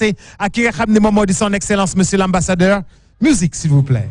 porter à qui a ramené moment de son excellence, monsieur l'ambassadeur. Musique, s'il vous plaît.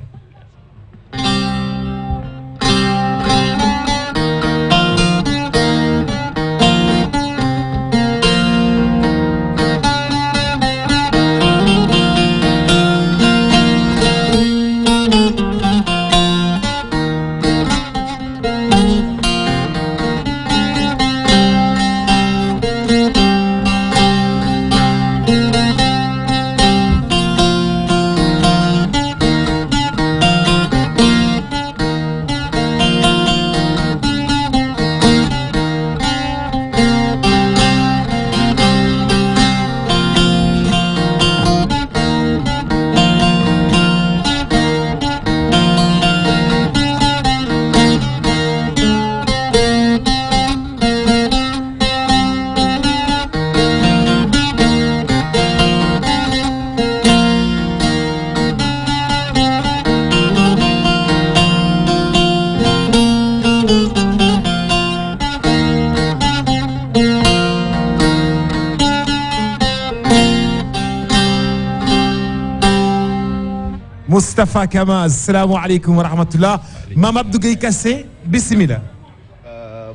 Mustafa Kamaz, salam alaikum wa rahmatullah. Mamadou Gueye Kassé, bismillah.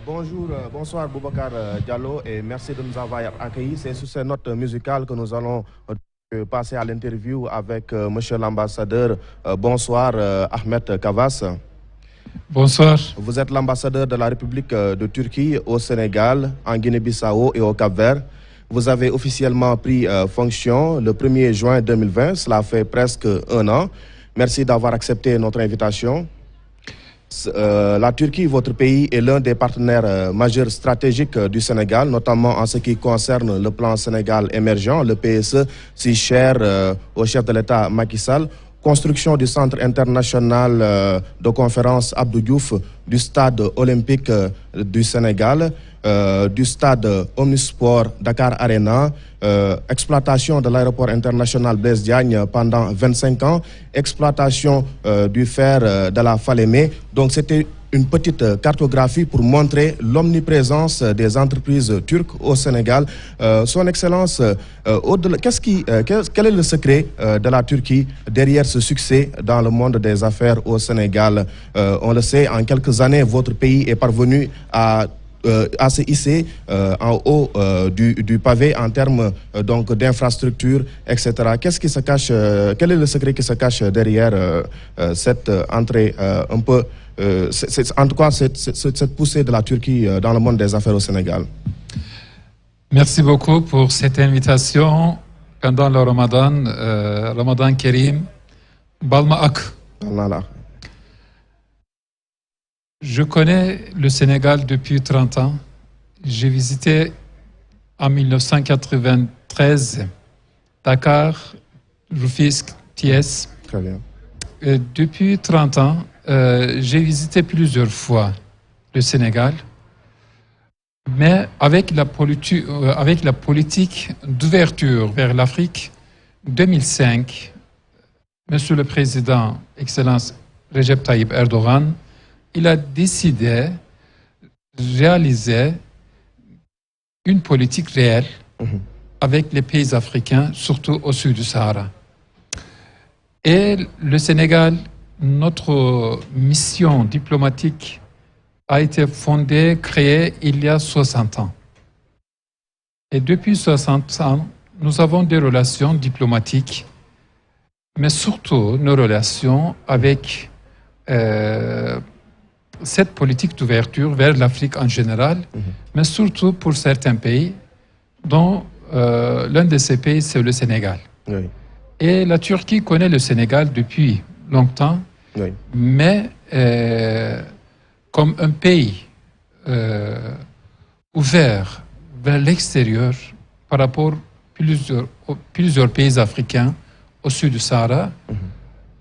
Bonjour, bonsoir Boubacar Diallo et merci de nous avoir accueillis. C'est sur ces notes musicales que nous allons passer à l'interview avec monsieur l'ambassadeur. Bonsoir Ahmed Kavas. Bonsoir. Vous êtes l'ambassadeur de la République de Turquie au Sénégal, en Guinée-Bissau et au Cap-Vert. Vous avez officiellement pris fonction le 1er juin 2020, cela fait presque un an. Merci d'avoir accepté notre invitation. La Turquie, votre pays, est l'un des partenaires majeurs stratégiques du Sénégal, notamment en ce qui concerne le plan Sénégal émergent, le PSE, si cher au chef de l'État Macky Sall. Construction du centre international de conférence Abdou Diouf, du stade olympique du Sénégal, du stade Omnisport Dakar Arena, exploitation de l'aéroport international Blaise Diagne pendant 25 ans, exploitation du fer de la Falémé. Donc c'était une petite cartographie pour montrer l'omniprésence des entreprises turques au Sénégal. Son Excellence, quel est le secret de la Turquie derrière ce succès dans le monde des affaires au Sénégal? On le sait, en quelques années, votre pays est parvenu à se hisser en haut du pavé en termes d'infrastructures, etc. Qu'est-ce qui se cache, quel est le secret qui se cache derrière cette entrée un peu, en tout cas cette poussée de la Turquie dans le monde des affaires au Sénégal? Merci beaucoup pour cette invitation pendant le Ramadan, Ramadan Kerim, Balmaak. Je connais le Sénégal depuis 30 ans. J'ai visité en 1993 Dakar, Rufisque, Thiès. Très bien. Et depuis 30 ans, j'ai visité plusieurs fois le Sénégal. Mais avec la politique d'ouverture vers l'Afrique 2005, Monsieur le Président, Excellence Recep Tayyip Erdogan, il a décidé de réaliser une politique réelle avec les pays africains, surtout au sud du Sahara. Et le Sénégal, notre mission diplomatique a été fondée, créée il y a 60 ans. Et depuis 60 ans, nous avons des relations diplomatiques, mais surtout nos relations avec cette politique d'ouverture vers l'Afrique en général, mais surtout pour certains pays, dont l'un de ces pays, c'est le Sénégal. Oui. Et la Turquie connaît le Sénégal depuis longtemps, Oui. mais comme un pays ouvert vers l'extérieur par rapport à plusieurs pays africains au sud du Sahara,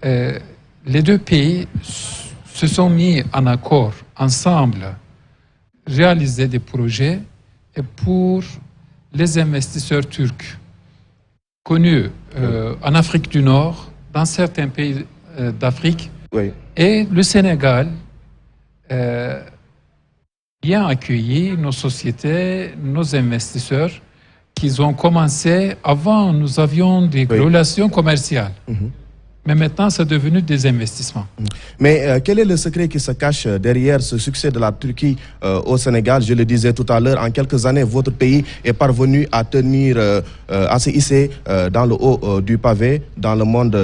les deux pays se sont mis en accord ensemble, réaliser des projets et pour les investisseurs turcs connus en Afrique du Nord, dans certains pays d'Afrique, Oui. et le Sénégal bien accueilli nos sociétés, nos investisseurs, qu'ils ont commencé. Avant, nous avions des relations commerciales. Mais maintenant, c'est devenu des investissements. Mais quel est le secret qui se cache derrière ce succès de la Turquie au Sénégal? Je le disais tout à l'heure, en quelques années, votre pays est parvenu à tenir, à se hisser dans le haut du pavé, dans le monde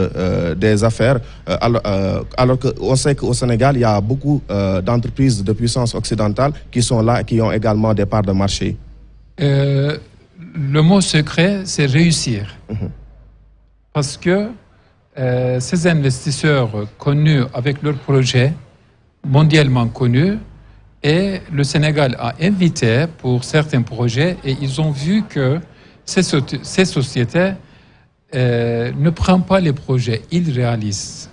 des affaires, alors qu'on sait qu'au Sénégal, il y a beaucoup d'entreprises de puissance occidentale qui sont là et qui ont également des parts de marché. Le mot secret, c'est réussir. Parce que ces investisseurs connus avec leurs projets, mondialement connus, et le Sénégal a invité pour certains projets et ils ont vu que ces sociétés ne prennent pas les projets, ils réalisent.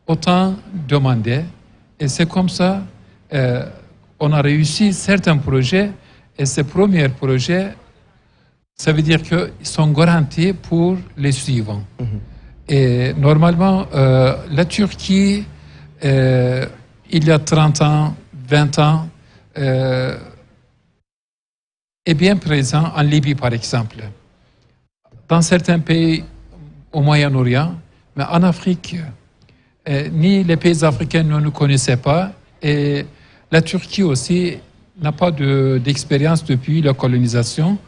Autant demander et c'est comme ça on a réussi certains projets et ces premiers projets, ça veut dire qu'ils sont garantis pour les suivants. Et normalement, la Turquie, il y a 30 ans, 20 ans, est bien présent en Libye, par exemple. Dans certains pays au Moyen-Orient, mais en Afrique, ni les pays africains ne nous connaissaient pas, et la Turquie aussi n'a pas d'expérience depuis la colonisation.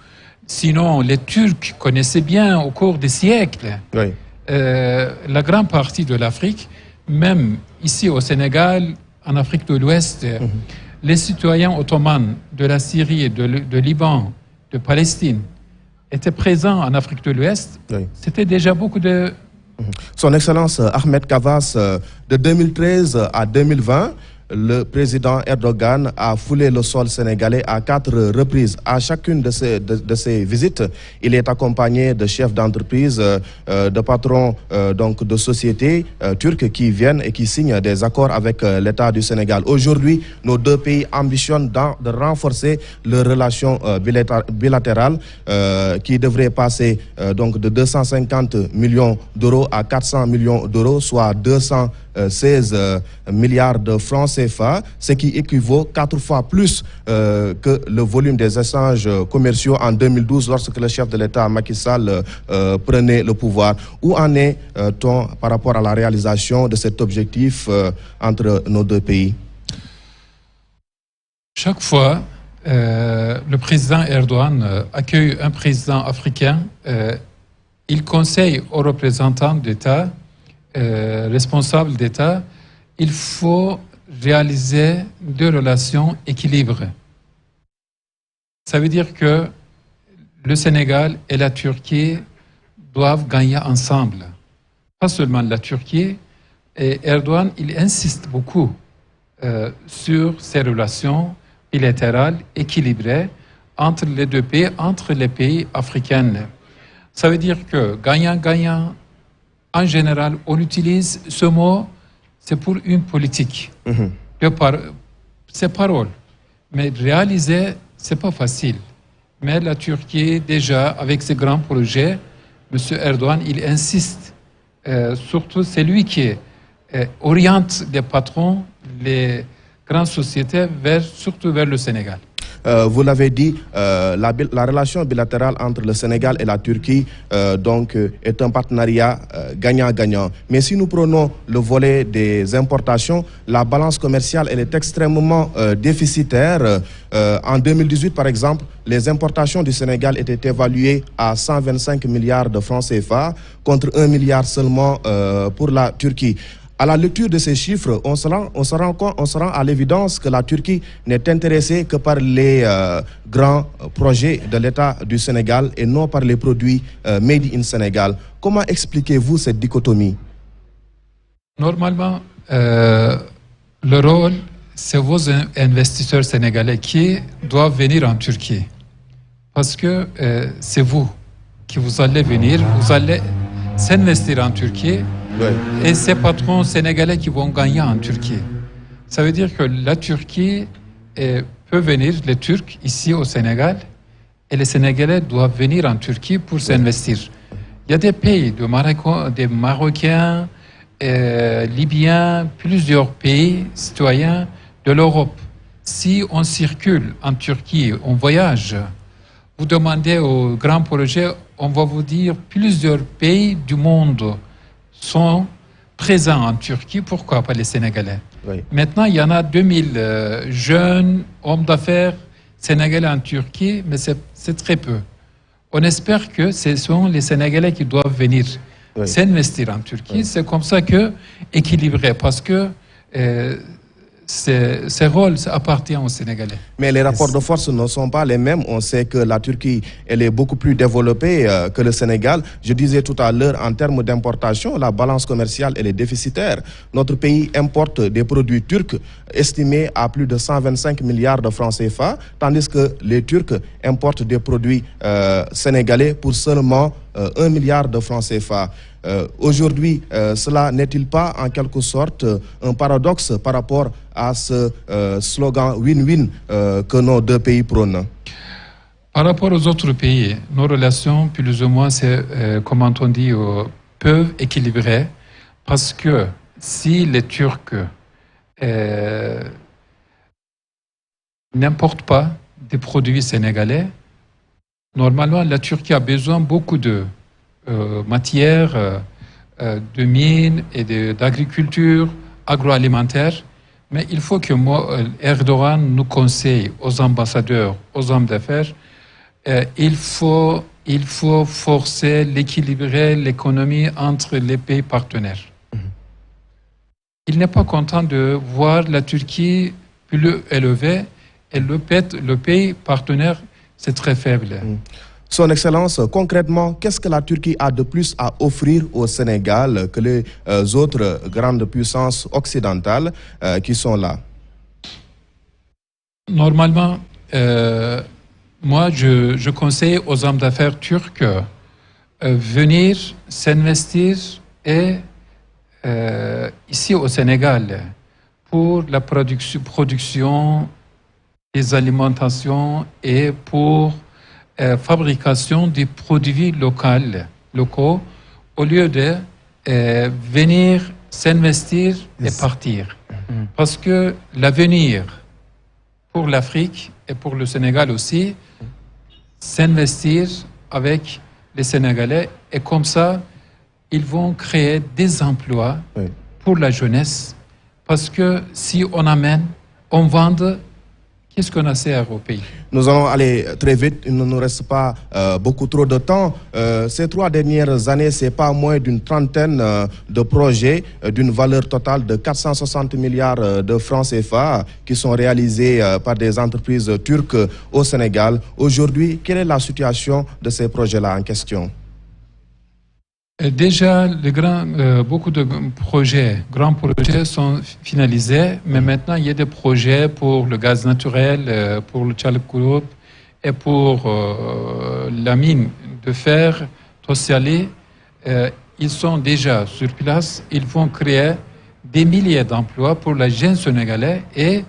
Sinon, les Turcs connaissaient bien au cours des siècles. Oui. La grande partie de l'Afrique, même ici au Sénégal, en Afrique de l'Ouest, les citoyens ottomans de la Syrie, de Liban, de Palestine, étaient présents en Afrique de l'Ouest. Oui. C'était déjà beaucoup de... Son Excellence Ahmed Kavas, de 2013 à 2020, le président Erdogan a foulé le sol sénégalais à 4 reprises. À chacune de ces visites, il est accompagné de chefs d'entreprise, de patrons donc de sociétés turques qui viennent et qui signent des accords avec l'État du Sénégal. Aujourd'hui, nos deux pays ambitionnent de renforcer leurs relations bilatérales qui devraient passer donc de 250 millions d'euros à 400 millions d'euros, soit 216 milliards de francs CFA, ce qui équivaut 4 fois plus que le volume des échanges commerciaux en 2012 lorsque le chef de l'État Macky Sall prenait le pouvoir. Où en est-on par rapport à la réalisation de cet objectif entre nos deux pays? Chaque fois, le président Erdogan accueille un président africain, il conseille aux représentants d'État, responsables d'État, il faut réaliser deux relations équilibrées. Ça veut dire que le Sénégal et la Turquie doivent gagner ensemble. Pas seulement la Turquie, et Erdogan, il insiste beaucoup sur ces relations bilatérales équilibrées entre les deux pays, entre les pays africains. Ça veut dire que gagnant-gagnant, en général, on utilise ce mot, c'est pour une politique. C'est parole. Mais réaliser, c'est pas facile. Mais la Turquie, déjà, avec ses grands projets, M. Erdogan, il insiste. Surtout, c'est lui qui oriente les patrons, les grandes sociétés, surtout vers le Sénégal. Vous l'avez dit, la relation bilatérale entre le Sénégal et la Turquie donc, est un partenariat gagnant-gagnant. Mais si nous prenons le volet des importations, la balance commerciale elle est extrêmement déficitaire. En 2018, par exemple, les importations du Sénégal étaient évaluées à 125 milliards de francs CFA contre 1 milliard seulement pour la Turquie. À la lecture de ces chiffres, on se rend à l'évidence que la Turquie n'est intéressée que par les grands projets de l'État du Sénégal et non par les produits made in Sénégal. Comment expliquez-vous cette dichotomie? Normalement, le rôle, c'est vos investisseurs sénégalais qui doivent venir en Turquie. Parce que c'est vous qui vous allez venir, vous allez s'investir en Turquie. Oui. Et ces patrons sénégalais qui vont gagner en Turquie. Ça veut dire que la Turquie peut venir, les Turcs, ici au Sénégal, et les Sénégalais doivent venir en Turquie pour s'investir. Il y a des pays, des Marocains, Libyens, plusieurs pays citoyens de l'Europe. Si on circule en Turquie, on voyage, vous demandez aux grands projets, on va vous dire plusieurs pays du monde sont présents en Turquie. Pourquoi pas les Sénégalais? Oui. Maintenant, il y en a 2000 jeunes hommes d'affaires sénégalais en Turquie, mais c'est très peu. On espère que ce sont les Sénégalais qui doivent venir s'investir en Turquie. Oui. C'est comme ça que équilibré, parce que ces rôles appartiennent aux Sénégalais. Mais les rapports de force ne sont pas les mêmes. On sait que la Turquie, elle est beaucoup plus développée que le Sénégal. Je disais tout à l'heure, en termes d'importation, la balance commerciale, elle est déficitaire. Notre pays importe des produits turcs estimés à plus de 125 milliards de francs CFA, tandis que les Turcs importent des produits sénégalais pour seulement 1 milliard de francs CFA. Aujourd'hui, cela n'est-il pas en quelque sorte un paradoxe par rapport à ce slogan win-win que nos deux pays prônent? Par rapport aux autres pays, nos relations, plus ou moins, comment on dit, peuvent équilibrer, parce que si les Turcs n'importent pas des produits sénégalais, normalement, la Turquie a besoin beaucoup de matières, de mines et d'agriculture agroalimentaire. Mais il faut que Erdogan nous conseille, aux ambassadeurs, aux hommes d'affaires, il faut forcer, l'équilibrer l'économie entre les pays partenaires. Il n'est pas content de voir la Turquie plus élevée et le pays partenaire, c'est très faible. Son Excellence, concrètement, qu'est-ce que la Turquie a de plus à offrir au Sénégal que les autres grandes puissances occidentales qui sont là? Normalement, moi, je conseille aux hommes d'affaires turcs venir s'investir ici au Sénégal pour la production des alimentations et pour fabrication des produits locaux, au lieu de venir s'investir et partir. Parce que l'avenir pour l'Afrique et pour le Sénégal aussi, s'investir avec les Sénégalais, et comme ça, ils vont créer des emplois pour la jeunesse. Parce que si on amène, on vend, qu'est-ce qu'on a à faire au pays? Nous allons aller très vite, il ne nous reste pas beaucoup trop de temps. Ces 3 dernières années, c'est pas moins d'une trentaine de projets d'une valeur totale de 460 milliards de francs CFA qui sont réalisés par des entreprises turques au Sénégal. Aujourd'hui, quelle est la situation de ces projets-là en question? Déjà, beaucoup de grands projets sont finalisés, mais maintenant il y a des projets pour le gaz naturel, pour le Çalıkkurup et pour la mine de fer Tosyali. Ils sont déjà sur place, ils vont créer des milliers d'emplois pour la jeune sénégalaise et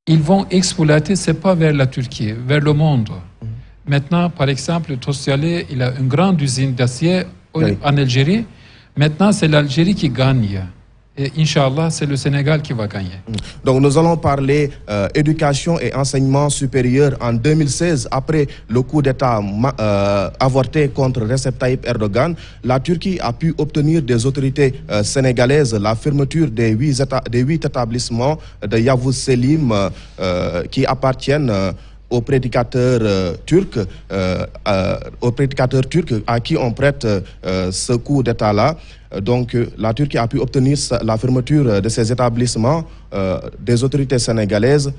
ils vont exploiter, c'est pas vers la Turquie, vers le monde. Maintenant, par exemple, Tosyali, il a une grande usine d'acier en Algérie. Maintenant, c'est l'Algérie qui gagne. Et Inch'Allah, c'est le Sénégal qui va gagner. Donc, nous allons parler éducation et enseignement supérieur. En 2016, après le coup d'État avorté contre Recep Tayyip Erdogan, la Turquie a pu obtenir des autorités sénégalaises la fermeture des 8 établissements de Yavuz Selim qui appartiennent aux prédicateurs turcs, à qui on prête ce coup d'État-là. Donc la Turquie a pu obtenir la fermeture de ces établissements des autorités sénégalaises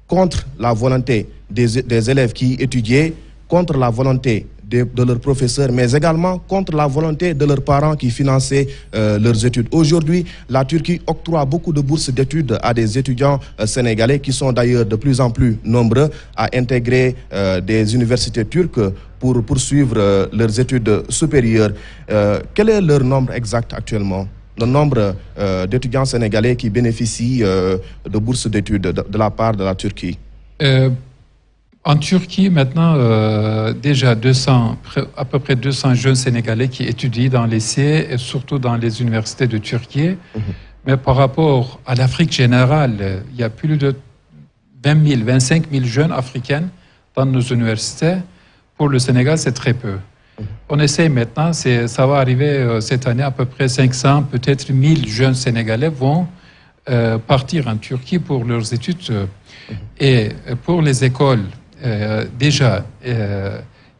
contre la volonté des élèves qui étudiaient, contre la volonté de leurs professeurs, mais également contre la volonté de leurs parents qui finançaient leurs études. Aujourd'hui, la Turquie octroie beaucoup de bourses d'études à des étudiants sénégalais qui sont d'ailleurs de plus en plus nombreux à intégrer des universités turques pour poursuivre leurs études supérieures. Quel est leur nombre exact actuellement? Le nombre d'étudiants sénégalais qui bénéficient de bourses d'études de la part de la Turquie? En Turquie, maintenant, déjà à peu près 200 jeunes Sénégalais qui étudient dans les lycées et surtout dans les universités de Turquie. Mais par rapport à l'Afrique générale, il y a plus de 20 000, 25 000 jeunes africains dans nos universités. pour le Sénégal, c'est très peu. On essaie maintenant, ça va arriver cette année, à peu près 500, peut-être 1000 jeunes Sénégalais vont partir en Turquie pour leurs études. Et pour les écoles, déjà,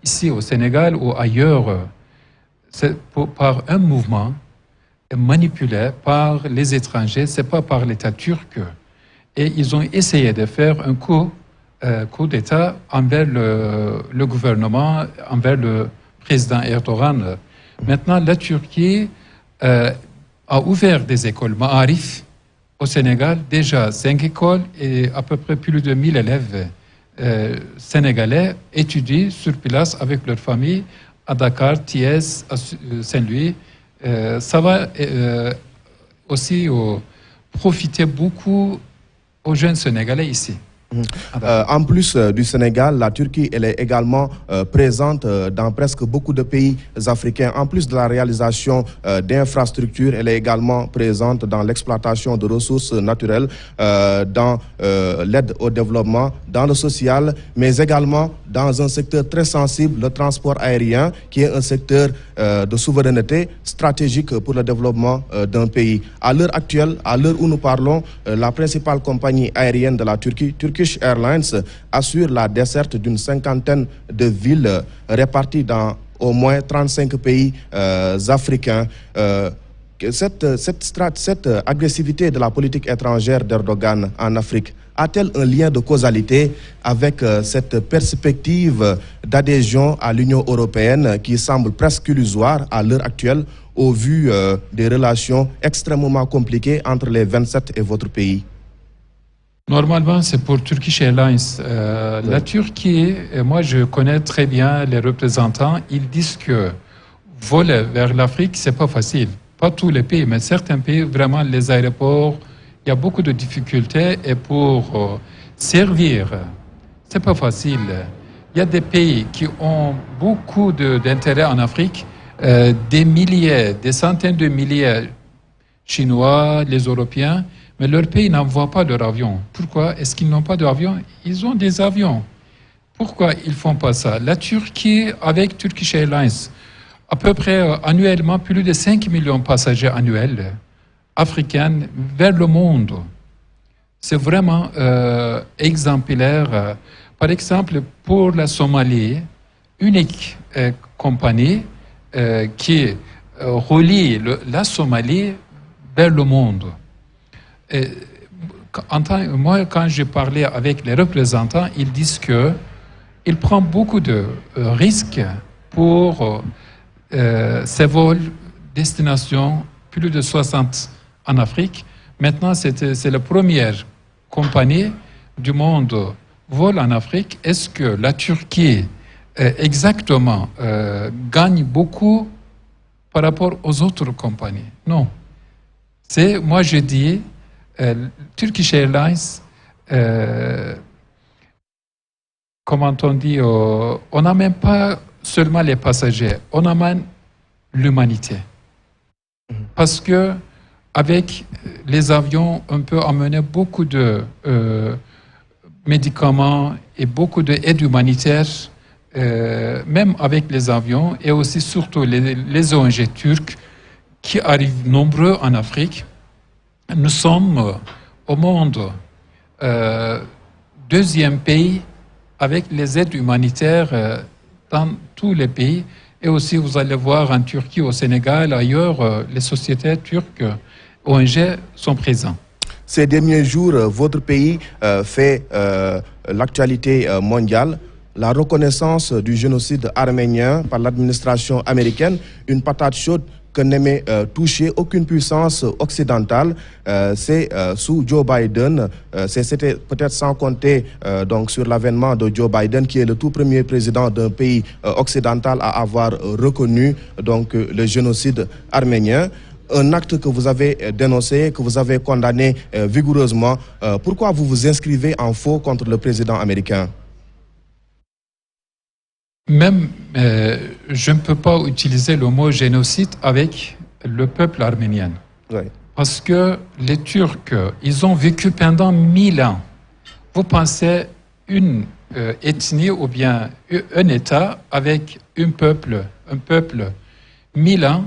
ici au Sénégal ou ailleurs, c'est par un mouvement manipulé par les étrangers, c'est pas par l'État turc. Et ils ont essayé de faire un coup d'État envers le gouvernement, envers le président Erdogan. Maintenant, la Turquie a ouvert des écoles Ma'arif au Sénégal, déjà 5 écoles et à peu près plus de 1000 élèves sénégalais étudient sur place avec leur famille à Dakar, Thiès, à Saint-Louis. Ça va aussi profiter beaucoup aux jeunes Sénégalais ici. En plus du Sénégal, la Turquie elle est également présente dans presque beaucoup de pays africains. En plus de la réalisation d'infrastructures, elle est également présente dans l'exploitation de ressources naturelles, dans l'aide au développement, dans le social, mais également dans un secteur très sensible, le transport aérien, qui est un secteur de souveraineté stratégique pour le développement d'un pays. À l'heure actuelle, à l'heure où nous parlons, la principale compagnie aérienne de la Turquie, Turkish Airlines, assure la desserte d'une 50aine de villes réparties dans au moins 35 pays africains. Cette agressivité de la politique étrangère d'Erdogan en Afrique a-t-elle un lien de causalité avec cette perspective d'adhésion à l'Union européenne qui semble presque illusoire à l'heure actuelle au vu des relations extrêmement compliquées entre les 27 et votre pays? Normalement, c'est pour Turkish Airlines. Oui. La Turquie, moi je connais très bien les représentants, ils disent que voler vers l'Afrique, c'est pas facile. Pas tous les pays, mais certains pays, vraiment, les aéroports, il y a beaucoup de difficultés et pour servir, c'est pas facile. Il y a des pays qui ont beaucoup d'intérêt en Afrique, des milliers, des centaines de milliers Chinois, les Européens, mais leur pays n'envoie pas leurs avions. Pourquoi est-ce qu'ils n'ont pas d'avions? Ils ont des avions. Pourquoi ils ne font pas ça? La Turquie, avec Turkish Airlines, à peu près annuellement, plus de 5 millions de passagers annuels africains vers le monde. C'est vraiment exemplaire. Par exemple, pour la Somalie, unique compagnie qui relie la Somalie vers le monde. Moi, quand j'ai parlé avec les représentants, ils disent qu'ils prennent beaucoup de risques pour ces vols destination plus de 60 en Afrique. Maintenant, c'est la première compagnie du monde vole en Afrique. Est-ce que la Turquie exactement gagne beaucoup par rapport aux autres compagnies? Non. Moi je dis Turkish Airlines, comment on dit, on n'amène pas seulement les passagers, on amène l'humanité. Parce que avec les avions, on peut amener beaucoup de médicaments et beaucoup d'aide humanitaire, même avec les avions, et aussi surtout les ONG turcs qui arrivent nombreux en Afrique. Nous sommes au monde deuxième pays avec les aides humanitaires dans tous les pays. Et aussi, vous allez voir en Turquie, au Sénégal, ailleurs, les sociétés turques, ONG, sont présentes. Ces derniers jours, votre pays fait l'actualité mondiale. La reconnaissance du génocide arménien par l'administration américaine, une patate chaude que n'aimait toucher aucune puissance occidentale, c'est sous Joe Biden. C'était peut-être sans compter donc sur l'avènement de Joe Biden, qui est le tout premier président d'un pays occidental à avoir reconnu donc le génocide arménien. Un acte que vous avez dénoncé, que vous avez condamné vigoureusement. Pourquoi vous vous inscrivez en faux contre le président américain? Même, je ne peux pas utiliser le mot génocide avec le peuple arménien. Oui. Parce que les Turcs, ils ont vécu pendant 1000 ans. Vous pensez une ethnie ou bien un État avec un peuple 1000 ans.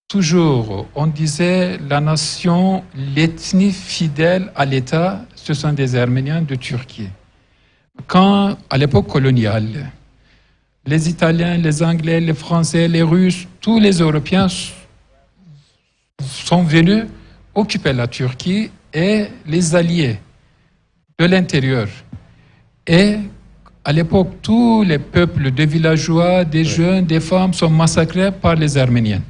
Toujours, on disait la nation, l'ethnie fidèle à l'État, ce sont des Arméniens de Turquie. Quand, à l'époque coloniale, les Italiens, les Anglais, les Français, les Russes, tous les Européens sont venus occuper la Turquie et les alliés de l'intérieur. Et à l'époque, tous les peuples des villageois, des jeunes, des femmes sont massacrés par les Arméniens.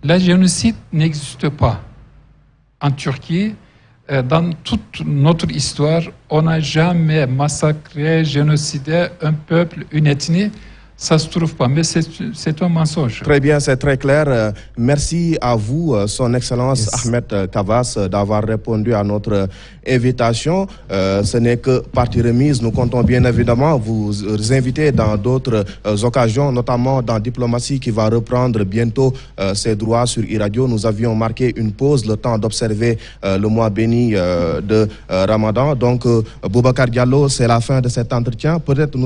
Le génocide n'existe pas en Turquie. Dans toute notre histoire, on n'a jamais massacré, génocidé un peuple, une ethnie. Ça ne se trouve pas, mais c'est un mensonge. Très bien, c'est très clair. Merci à vous, Son Excellence Ahmed Kavas, d'avoir répondu à notre invitation. Ce n'est que partie remise. Nous comptons bien évidemment vous inviter dans d'autres occasions, notamment dans Diplomatie qui va reprendre bientôt ses droits sur e-radio. Nous avions marqué une pause, le temps d'observer le mois béni de Ramadan. Donc, Boubacar Diallo, c'est la fin de cet entretien. Peut-être nous